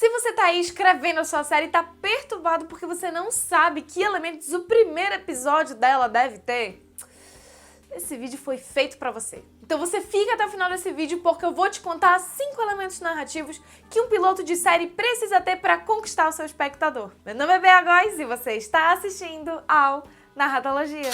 Se você tá aí escrevendo a sua série e tá perturbado porque você não sabe que elementos o primeiro episódio dela deve ter, esse vídeo foi feito pra você. Então você fica até o final desse vídeo porque eu vou te contar 5 elementos narrativos que um piloto de série precisa ter pra conquistar o seu espectador. Meu nome é Bea Góes e você está assistindo ao Narratologia.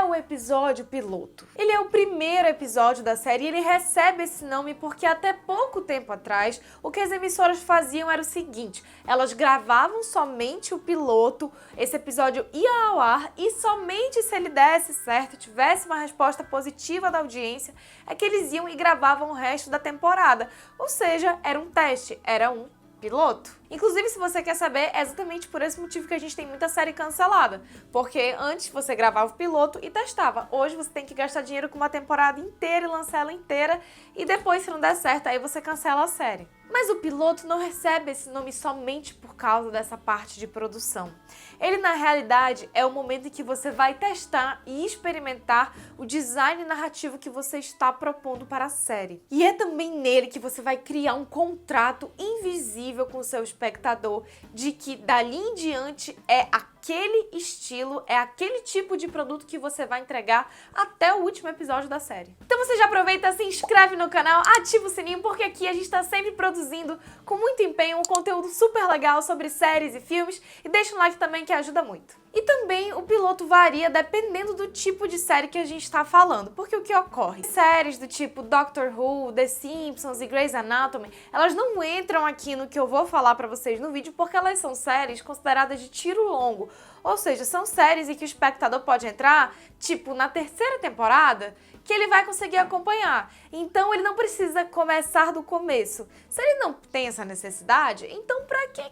O episódio piloto. Ele é o primeiro episódio da série e ele recebe esse nome porque até pouco tempo atrás o que as emissoras faziam era o seguinte: elas gravavam somente o piloto, esse episódio ia ao ar e somente se ele desse certo, tivesse uma resposta positiva da audiência, é que eles iam e gravavam o resto da temporada. Ou seja, era um teste, era um piloto. Inclusive, se você quer saber, é exatamente por esse motivo que a gente tem muita série cancelada. Porque antes você gravava o piloto e testava. Hoje você tem que gastar dinheiro com uma temporada inteira e lançar ela inteira. E depois, se não der certo, aí você cancela a série. Mas o piloto não recebe esse nome somente por causa dessa parte de produção. Ele, na realidade, é o momento em que você vai testar e experimentar o design narrativo que você está propondo para a série. E é também nele que você vai criar um contrato invisível com o seu espectador de que dali em diante é aquele estilo, é aquele tipo de produto que você vai entregar até o último episódio da série. Então você já aproveita, se inscreve no canal, ativa o sininho, porque aqui a gente está sempre produzindo com muito empenho um conteúdo super legal sobre séries e filmes, e deixa um like também que ajuda muito. E também o piloto varia dependendo do tipo de série que a gente está falando, porque o que ocorre? Séries do tipo Doctor Who, The Simpsons e Grey's Anatomy, elas não entram aqui no que eu vou falar para vocês no vídeo porque elas são séries consideradas de tiro longo, ou seja, são séries em que o espectador pode entrar, tipo, na terceira temporada, que ele vai conseguir acompanhar. Então ele não precisa começar do começo. Se ele não tem essa necessidade, então pra que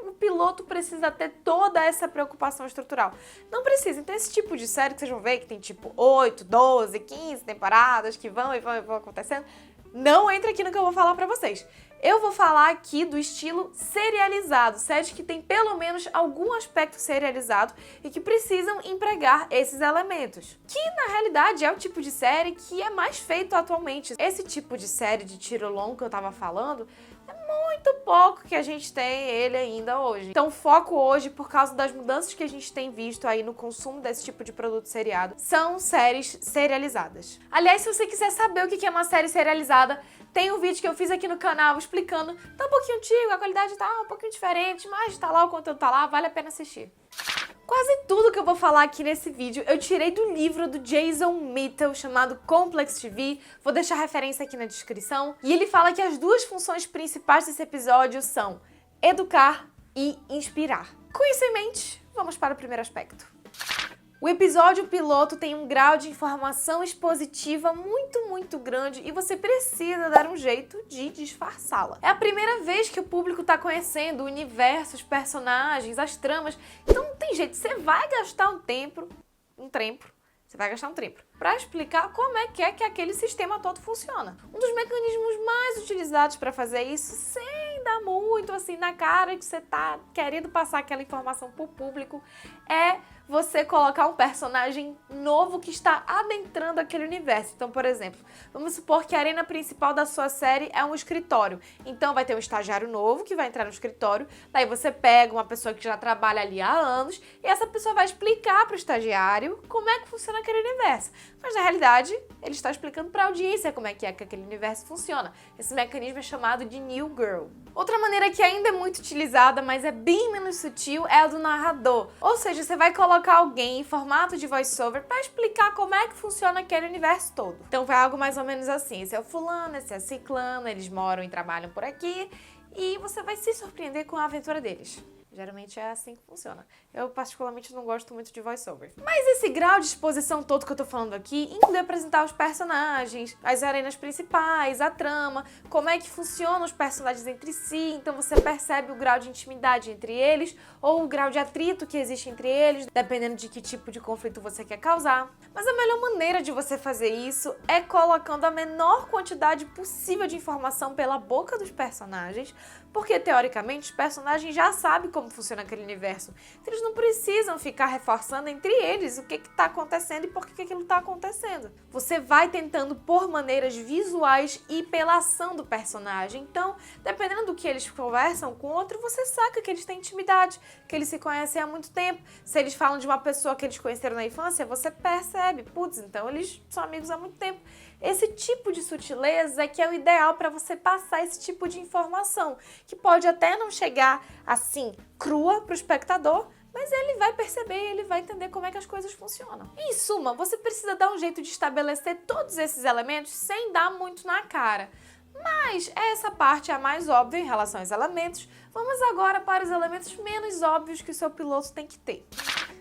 o piloto precisa ter toda essa preocupação estrutural? Não precisa. Então esse tipo de série que vocês vão ver que tem tipo 8, 12, 15 temporadas que vão acontecendo, não entra aqui no que eu vou falar pra vocês. Eu vou falar aqui do estilo serializado, séries que tem pelo menos algum aspecto serializado e que precisam empregar esses elementos. Que na realidade é o tipo de série que é mais feito atualmente. Esse tipo de série de tiro longo que eu tava falando, é muito pouco que a gente tem ele ainda hoje. Então o foco hoje, por causa das mudanças que a gente tem visto aí no consumo desse tipo de produto seriado, são séries serializadas. Aliás, se você quiser saber o que é uma série serializada, tem um vídeo que eu fiz aqui no canal explicando. Tá um pouquinho antigo, a qualidade tá um pouquinho diferente, mas tá lá, o conteúdo tá lá, vale a pena assistir. Quase tudo que eu vou falar aqui nesse vídeo eu tirei do livro do Jason Mitchell chamado Complex TV, vou deixar a referência aqui na descrição, e ele fala que as duas funções principais desse episódio são educar e inspirar. Com isso em mente, vamos para o primeiro aspecto. O episódio piloto tem um grau de informação expositiva muito grande e você precisa dar um jeito de disfarçá-la. É a primeira vez que o público está conhecendo o universo, os personagens, as tramas, então não tem jeito, você vai gastar um tempo para explicar como é que aquele sistema todo funciona. Um dos mecanismos mais utilizados para fazer isso, sem dar muito assim na cara que você tá querendo passar aquela informação pro público, é você colocar um personagem novo que está adentrando aquele universo. Então, por exemplo, vamos supor que a arena principal da sua série é um escritório. Então vai ter um estagiário novo que vai entrar no escritório, daí você pega uma pessoa que já trabalha ali há anos e essa pessoa vai explicar para o estagiário como é que funciona aquele universo. Mas na realidade, ele está explicando para a audiência como é que aquele universo funciona. Esse mecanismo é chamado de New Girl. Outra maneira que ainda é muito utilizada, mas é bem menos sutil, é a do narrador. Ou seja, você vai colocar alguém em formato de voice-over para explicar como é que funciona aquele universo todo. Então vai algo mais ou menos assim: esse é o fulano, esse é a ciclana, eles moram e trabalham por aqui, e você vai se surpreender com a aventura deles. Geralmente é assim que funciona. Eu particularmente não gosto muito de voice-over. Mas esse grau de exposição todo que eu tô falando aqui inclui apresentar os personagens, as arenas principais, a trama, como é que funcionam os personagens entre si, então você percebe o grau de intimidade entre eles ou o grau de atrito que existe entre eles, dependendo de que tipo de conflito você quer causar. Mas a melhor maneira de você fazer isso é colocando a menor quantidade possível de informação pela boca dos personagens Porque, teoricamente, os personagens já sabem como funciona aquele universo. Então, eles não precisam ficar reforçando entre eles o que está acontecendo e por que aquilo está acontecendo. Você vai tentando por maneiras visuais e pela ação do personagem. Então, dependendo do que eles conversam com o outro, você saca que eles têm intimidade, que eles se conhecem há muito tempo. Se eles falam de uma pessoa que eles conheceram na infância, você percebe, putz, então eles são amigos há muito tempo. Esse tipo de sutileza é que é o ideal para você passar esse tipo de informação, que pode até não chegar assim, crua para o espectador, mas ele vai perceber, ele vai entender como é que as coisas funcionam. Em suma, você precisa dar um jeito de estabelecer todos esses elementos sem dar muito na cara. Mas essa parte é a mais óbvia em relação aos elementos. Vamos agora para os elementos menos óbvios que o seu piloto tem que ter.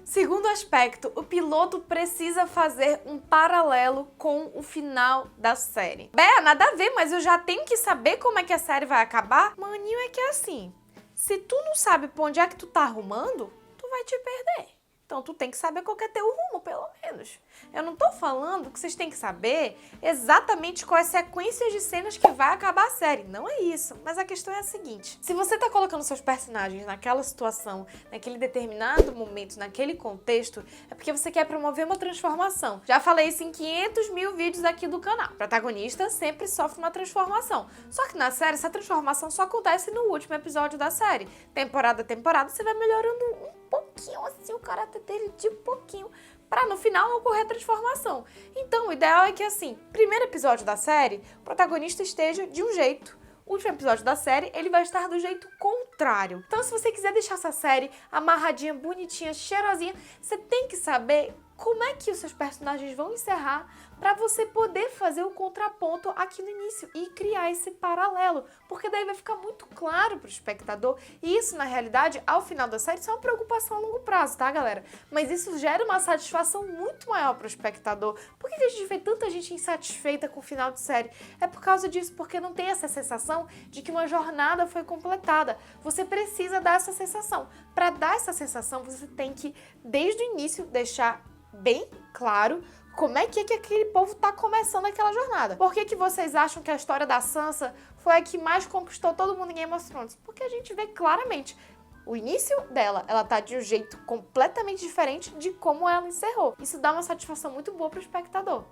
Segundo aspecto, o piloto precisa fazer um paralelo com o final da série. Nada a ver, mas eu já tenho que saber como é que a série vai acabar? Maninho, é que é assim, se tu não sabe pra onde é que tu tá arrumando, tu vai te perder. Então, tu tem que saber qual que é teu rumo, pelo menos. Eu não tô falando que vocês têm que saber exatamente quais sequências de cenas que vai acabar a série. Não é isso. Mas a questão é a seguinte. Se você tá colocando seus personagens naquela situação, naquele determinado momento, naquele contexto, é porque você quer promover uma transformação. Já falei isso em 500 mil vídeos aqui do canal. O protagonista sempre sofre uma transformação. Só que na série, essa transformação só acontece no último episódio da série. Temporada a temporada, você vai melhorando um pouquinho assim o caráter dele de pouquinho para no final ocorrer a transformação. Então, o ideal é que assim, primeiro episódio da série, o protagonista esteja de um jeito. O último episódio da série, ele vai estar do jeito contrário. Então, se você quiser deixar essa série amarradinha, bonitinha, cheirosinha, você tem que saber como é que os seus personagens vão encerrar para você poder fazer o contraponto aqui no início e criar esse paralelo, porque daí vai ficar muito claro para o espectador. E isso, na realidade, ao final da série, isso é uma preocupação a longo prazo, tá, galera? Mas isso gera uma satisfação muito maior para o espectador. Por que a gente vê tanta gente insatisfeita com o final de série? É por causa disso, porque não tem essa sensação de que uma jornada foi completada. Você precisa dar essa sensação. Para dar essa sensação, você tem que, desde o início, deixar bem claro como é que aquele povo tá começando aquela jornada. Por que vocês acham que a história da Sansa foi a que mais conquistou todo mundo em Game of Thrones? Porque a gente vê claramente o início dela, ela tá de um jeito completamente diferente de como ela encerrou. Isso dá uma satisfação muito boa pro espectador.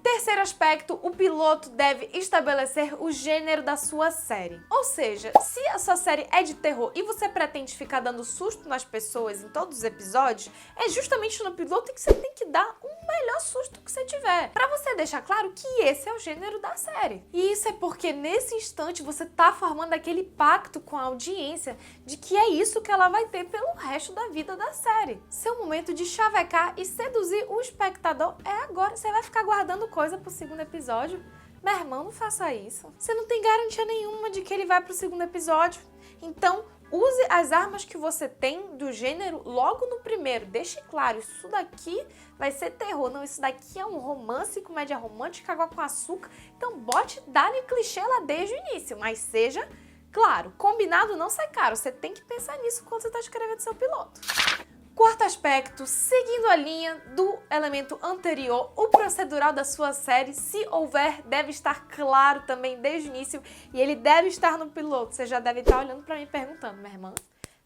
Terceiro aspecto, o piloto deve estabelecer o gênero da sua série. Ou seja, se a sua série é de terror e você pretende ficar dando susto nas pessoas em todos os episódios, é justamente no piloto que você tem que dar o melhor susto que você tiver, pra você deixar claro que esse é o gênero da série. E isso é porque nesse instante você tá formando aquele pacto com a audiência de que é isso que ela vai ter pelo resto da vida da série. Seu momento de chavecar e seduzir o espectador é agora. Você vai ficar guardando coisa pro segundo episódio? Meu irmão, não faça isso. Você não tem garantia nenhuma de que ele vai pro segundo episódio. Então, use as armas que você tem do gênero logo no primeiro. Deixe claro, isso daqui vai ser terror. Não, isso daqui é um romance, comédia romântica, água com açúcar. Então, dá-lhe clichê lá desde o início, mas seja claro. Combinado não sai caro. Você tem que pensar nisso quando você está escrevendo seu piloto. Quarto aspecto, seguindo a linha do elemento anterior, o procedural da sua série, se houver, deve estar claro também desde o início e ele deve estar no piloto. Você já deve estar olhando para mim perguntando, minha irmã,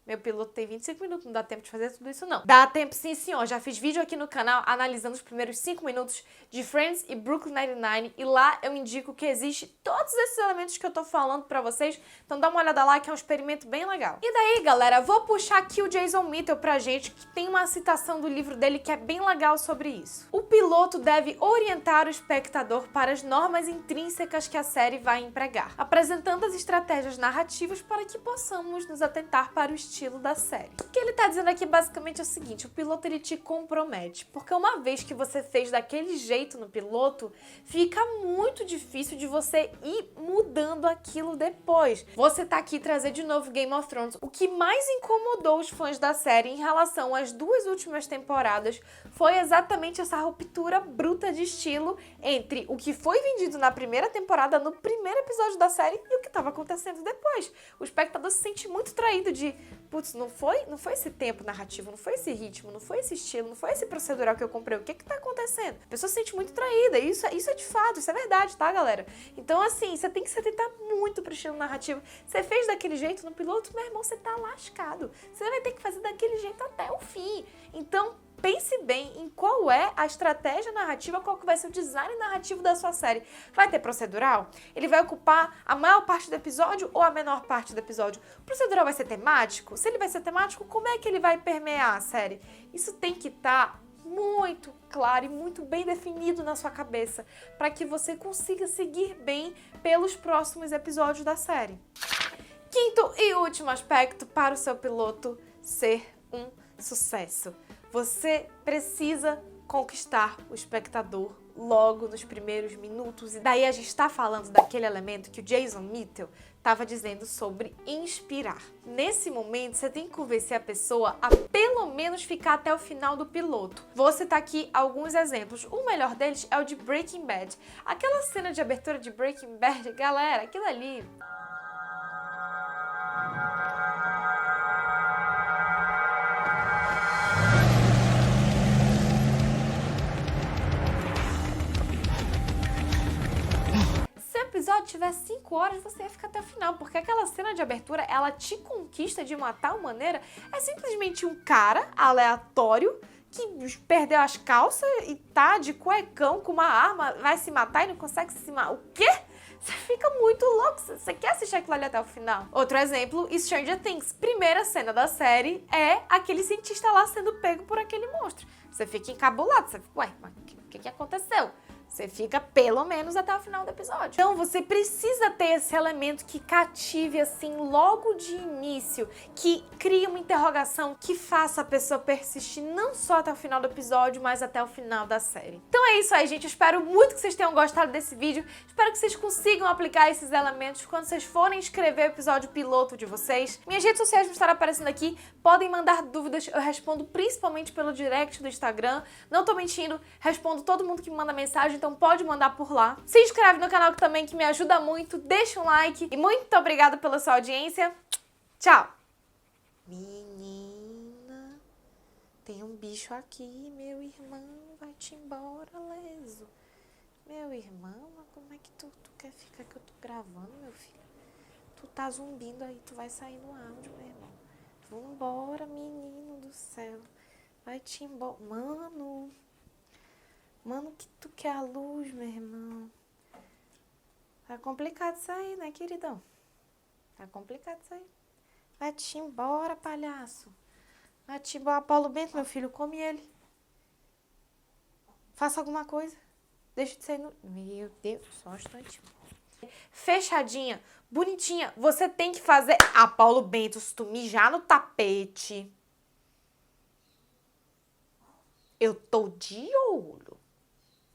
meu piloto tem 25 minutos, não dá tempo de fazer tudo isso não. Dá tempo sim, senhor. Já fiz vídeo aqui no canal analisando os primeiros 5 minutos de Friends e Brooklyn Nine-Nine e lá eu indico que existe todos esses elementos que eu tô falando pra vocês. Então dá uma olhada lá que é um experimento bem legal. E daí, galera, vou puxar aqui o Jason Mitchell pra gente, que tem uma citação do livro dele que é bem legal sobre isso. O piloto deve orientar o espectador para as normas intrínsecas que a série vai empregar, apresentando as estratégias narrativas para que possamos nos atentar para o estilo da série. O que ele tá dizendo aqui basicamente é o seguinte, o piloto ele te compromete, porque uma vez que você fez daquele jeito no piloto, fica muito difícil de você ir mudando aquilo depois. Você tá aqui trazer de novo Game of Thrones. O que mais incomodou os fãs da série em relação às 2 últimas temporadas foi exatamente essa ruptura bruta de estilo entre o que foi vendido na primeira temporada, no primeiro episódio da série, e o que estava acontecendo depois. O espectador se sente muito traído de putz, não foi esse tempo narrativo, não foi esse ritmo, não foi esse estilo, não foi esse procedural que eu comprei. O que tá acontecendo? A pessoa se sente muito traída. Isso é de fato, isso é verdade, tá, galera? Então, assim, você tem que se atentar muito pro estilo narrativo. Você fez daquele jeito no piloto, meu irmão, você tá lascado. Você vai ter que fazer daquele jeito até o fim. Então, pense bem em qual é a estratégia narrativa, qual que vai ser o design narrativo da sua série. Vai ter procedural? Ele vai ocupar a maior parte do episódio ou a menor parte do episódio? O procedural vai ser temático? Se ele vai ser temático, como é que ele vai permear a série? Isso tem que estar muito claro e muito bem definido na sua cabeça, para que você consiga seguir bem pelos próximos episódios da série. Quinto e último aspecto para o seu piloto ser um sucesso. Você precisa conquistar o espectador logo nos primeiros minutos. E daí a gente está falando daquele elemento que o Jason Mitchell estava dizendo sobre inspirar. Nesse momento, você tem que convencer a pessoa a pelo menos ficar até o final do piloto. Vou citar aqui alguns exemplos. O melhor deles é o de Breaking Bad. Aquela cena de abertura de Breaking Bad, galera, aquilo ali... Se o episódio tiver 5 horas, você ia ficar até o final, porque aquela cena de abertura, ela te conquista de uma tal maneira, é simplesmente um cara aleatório que perdeu as calças e tá de cuecão com uma arma, vai se matar e não consegue se matar. O quê? Você fica muito louco, você quer assistir aquilo ali até o final. Outro exemplo, Stranger Things. Primeira cena da série é aquele cientista lá sendo pego por aquele monstro. Você fica encabulado, você fica, ué, mas o que aconteceu? Você fica pelo menos até o final do episódio. Então você precisa ter esse elemento que cative assim logo de início, que crie uma interrogação, que faça a pessoa persistir não só até o final do episódio, mas até o final da série. Então é isso aí, gente. Eu espero muito que vocês tenham gostado desse vídeo. Espero que vocês consigam aplicar esses elementos quando vocês forem escrever o episódio piloto de vocês. Minhas redes sociais vão estar aparecendo aqui. Podem mandar dúvidas. Eu respondo principalmente pelo direct do Instagram. Não tô mentindo. Respondo todo mundo que me manda mensagem. Então pode mandar por lá. Se inscreve no canal também, que me ajuda muito. Deixa um like. E muito obrigada pela sua audiência. Tchau! Menina, tem um bicho aqui. Meu irmão vai-te embora, leso. Meu irmão, como é que tu quer ficar que eu tô gravando, meu filho? Tu tá zumbindo aí, tu vai sair no áudio, meu irmão. Vambora, menino do céu. Vai-te embora. Mano, que tu quer a luz, meu irmão? Tá complicado isso aí, né, queridão? Tá complicado isso aí. Vai-te embora, palhaço. Vai-te embora. Paulo Bento, meu filho, come ele. Faça alguma coisa. Deixa de ser... Meu Deus, só um instante. Fechadinha, bonitinha. Você tem que fazer... Ah, Paulo Bento, se tu mijar no tapete... Eu tô de olho.